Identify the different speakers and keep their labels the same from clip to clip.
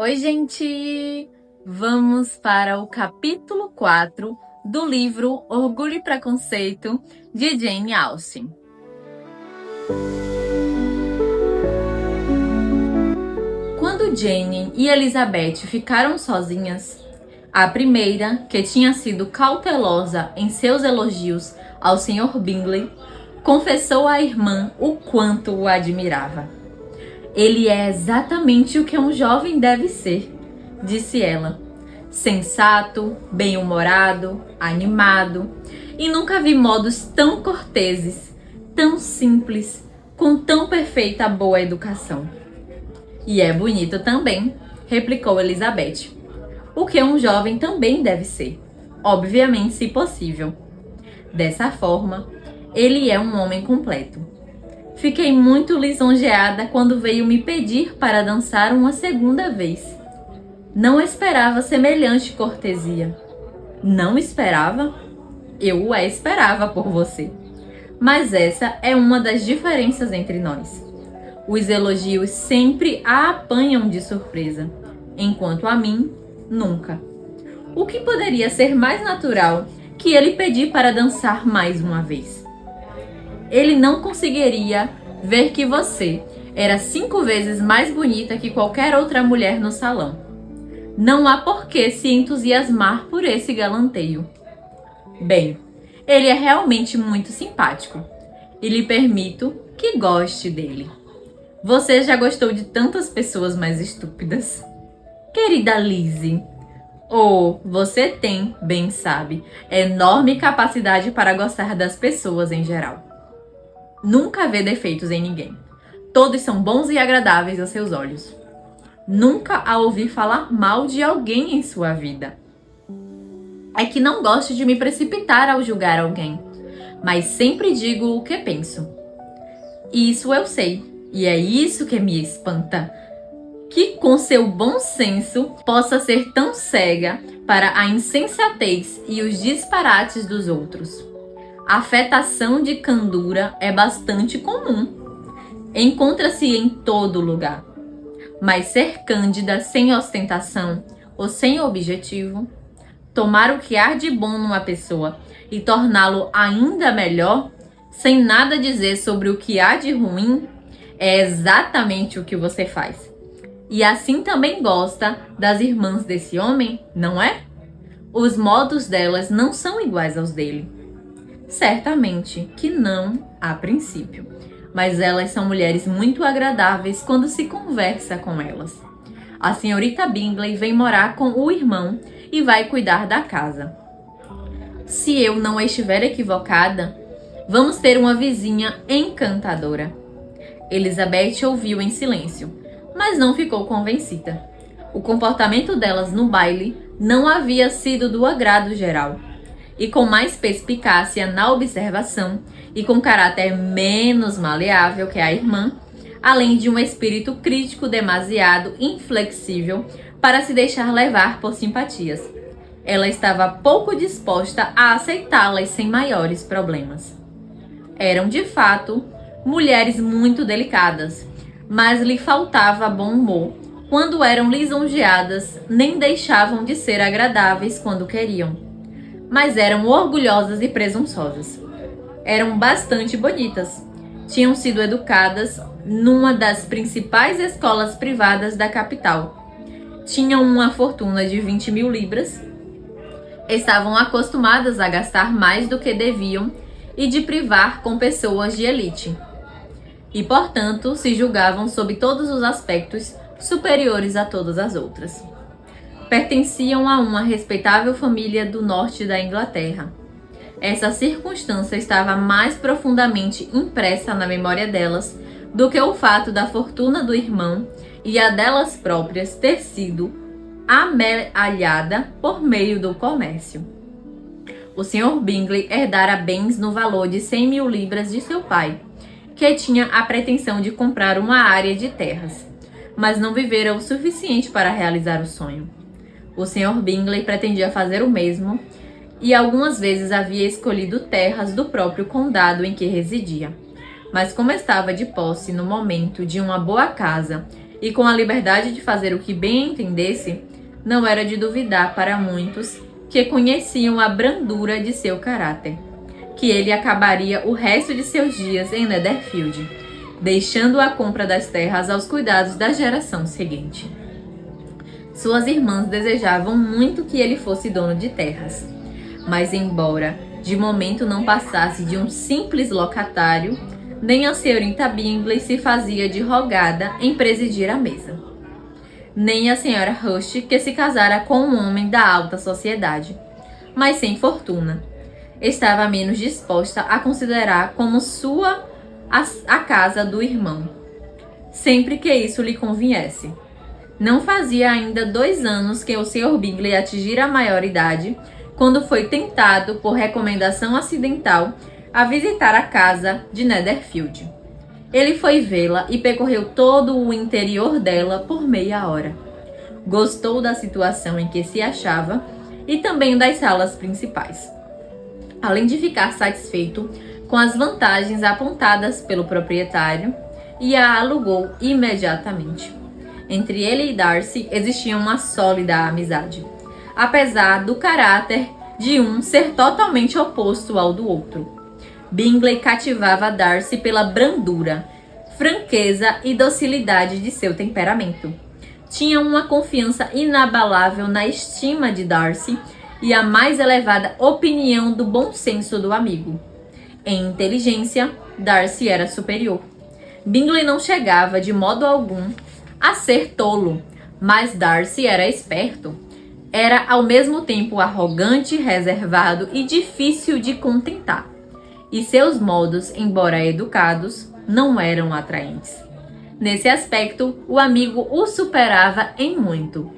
Speaker 1: Oi, gente! Vamos para o capítulo 4 do livro Orgulho e Preconceito, de Jane Austen. Quando Jane e Elizabeth ficaram sozinhas, a primeira, que tinha sido cautelosa em seus elogios ao Sr. Bingley, confessou à irmã o quanto o admirava. Ele é exatamente o que um jovem deve ser, disse ela. Sensato, bem-humorado, animado, e nunca vi modos tão corteses, tão simples, com tão perfeita boa educação. E é bonito também, replicou Elizabeth. O que um jovem também deve ser, obviamente, se possível. Dessa forma, ele é um homem completo. Fiquei muito lisonjeada quando veio me pedir para dançar uma segunda vez. Não esperava semelhante cortesia. Não esperava? Eu a esperava por você. Mas essa é uma das diferenças entre nós. Os elogios sempre a apanham de surpresa, enquanto a mim, nunca. O que poderia ser mais natural que ele pedir para dançar mais uma vez? Ele não conseguiria ver que você era 5 vezes mais bonita que qualquer outra mulher no salão. Não há por que se entusiasmar por esse galanteio. Bem, ele é realmente muito simpático e lhe permito que goste dele. Você já gostou de tantas pessoas mais estúpidas? Querida Lizzie, você tem, bem sabe, enorme capacidade para gostar das pessoas em geral. Nunca vê defeitos em ninguém. Todos são bons e agradáveis aos seus olhos. Nunca a ouvi falar mal de alguém em sua vida. É que não gosto de me precipitar ao julgar alguém, mas sempre digo o que penso. Isso eu sei, e é isso que me espanta. Que com seu bom senso possa ser tão cega para a insensatez e os disparates dos outros. A afetação de candura é bastante comum. Encontra-se em todo lugar. Mas ser cândida sem ostentação ou sem objetivo, tomar o que há de bom numa pessoa e torná-lo ainda melhor, sem nada dizer sobre o que há de ruim, é exatamente o que você faz. E assim também gosta das irmãs desse homem, não é? Os modos delas não são iguais aos dele. Certamente que não a princípio, mas elas são mulheres muito agradáveis quando se conversa com elas. A senhorita Bingley vem morar com o irmão e vai cuidar da casa. Se eu não estiver equivocada, vamos ter uma vizinha encantadora. Elizabeth ouviu em silêncio, mas não ficou convencida. O comportamento delas no baile não havia sido do agrado geral. E com mais perspicácia na observação e com caráter menos maleável que a irmã, além de um espírito crítico demasiado inflexível para se deixar levar por simpatias. Ela estava pouco disposta a aceitá-las sem maiores problemas. Eram, de fato, mulheres muito delicadas, mas lhe faltava bom humor quando eram lisonjeadas, nem deixavam de ser agradáveis quando queriam. Mas eram orgulhosas e presunçosas. Eram bastante bonitas. Tinham sido educadas numa das principais escolas privadas da capital. Tinham uma fortuna de 20.000 libras. Estavam acostumadas a gastar mais do que deviam e de privar com pessoas de elite. E, portanto, se julgavam sob todos os aspectos superiores a todas as outras. Pertenciam a uma respeitável família do norte da Inglaterra. Essa circunstância estava mais profundamente impressa na memória delas do que o fato da fortuna do irmão e a delas próprias ter sido amealhada por meio do comércio. O Sr. Bingley herdara bens no valor de 100.000 libras de seu pai, que tinha a pretensão de comprar uma área de terras, mas não vivera o suficiente para realizar o sonho. O Sr. Bingley pretendia fazer o mesmo e algumas vezes havia escolhido terras do próprio condado em que residia. Mas como estava de posse no momento de uma boa casa e com a liberdade de fazer o que bem entendesse, não era de duvidar para muitos que conheciam a brandura de seu caráter, que ele acabaria o resto de seus dias em Netherfield, deixando a compra das terras aos cuidados da geração seguinte. Suas irmãs desejavam muito que ele fosse dono de terras, mas embora de momento não passasse de um simples locatário, nem a senhorita Bingley se fazia de rogada em presidir a mesa, nem a senhora Rush, que se casara com um homem da alta sociedade, mas sem fortuna, estava menos disposta a considerar como sua a casa do irmão, sempre que isso lhe conviesse. Não fazia ainda 2 anos que o Sr. Bingley atingira a maioridade, quando foi tentado, por recomendação acidental, a visitar a casa de Netherfield. Ele foi vê-la e percorreu todo o interior dela por meia hora. Gostou da situação em que se achava e também das salas principais, além de ficar satisfeito com as vantagens apontadas pelo proprietário, e a alugou imediatamente. Entre ele e Darcy existia uma sólida amizade, apesar do caráter de um ser totalmente oposto ao do outro. Bingley cativava Darcy pela brandura, franqueza e docilidade de seu temperamento. Tinha uma confiança inabalável na estima de Darcy e a mais elevada opinião do bom senso do amigo. Em inteligência, Darcy era superior. Bingley não chegava de modo algum a ser tolo, mas Darcy era esperto. Era ao mesmo tempo arrogante, reservado e difícil de contentar. E seus modos, embora educados, não eram atraentes. Nesse aspecto, o amigo o superava em muito.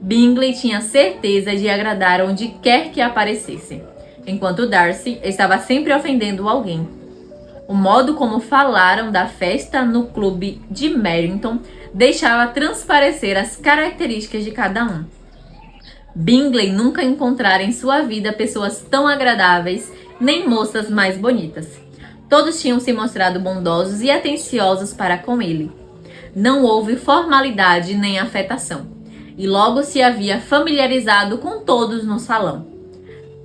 Speaker 1: Bingley tinha certeza de agradar onde quer que aparecesse, enquanto Darcy estava sempre ofendendo alguém. O modo como falaram da festa no clube de Merrington deixava transparecer as características de cada um. Bingley nunca encontrara em sua vida pessoas tão agradáveis, nem moças mais bonitas. Todos tinham se mostrado bondosos e atenciosos para com ele. Não houve formalidade nem afetação, e logo se havia familiarizado com todos no salão.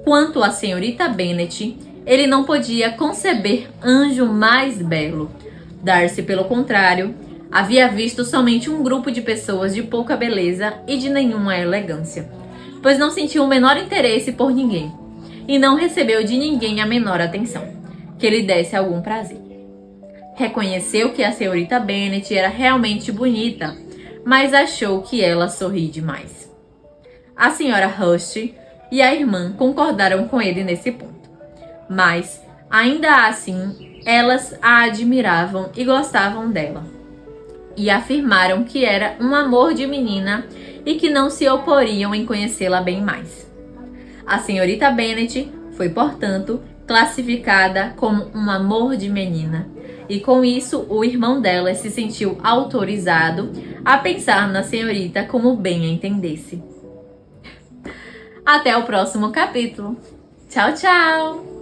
Speaker 1: Quanto à senhorita Bennet, ele não podia conceber anjo mais belo. Darcy, pelo contrário, havia visto somente um grupo de pessoas de pouca beleza e de nenhuma elegância, pois não sentiu o menor interesse por ninguém, e não recebeu de ninguém a menor atenção, que lhe desse algum prazer. Reconheceu que a senhorita Bennet era realmente bonita, mas achou que ela sorri demais. A senhora Rush e a irmã concordaram com ele nesse ponto, mas, ainda assim, elas a admiravam e gostavam dela, e afirmaram que era um amor de menina e que não se oporiam em conhecê-la bem mais. A senhorita Bennet foi, portanto, classificada como um amor de menina, e com isso o irmão dela se sentiu autorizado a pensar na senhorita como bem a entendesse. Até o próximo capítulo. Tchau, tchau!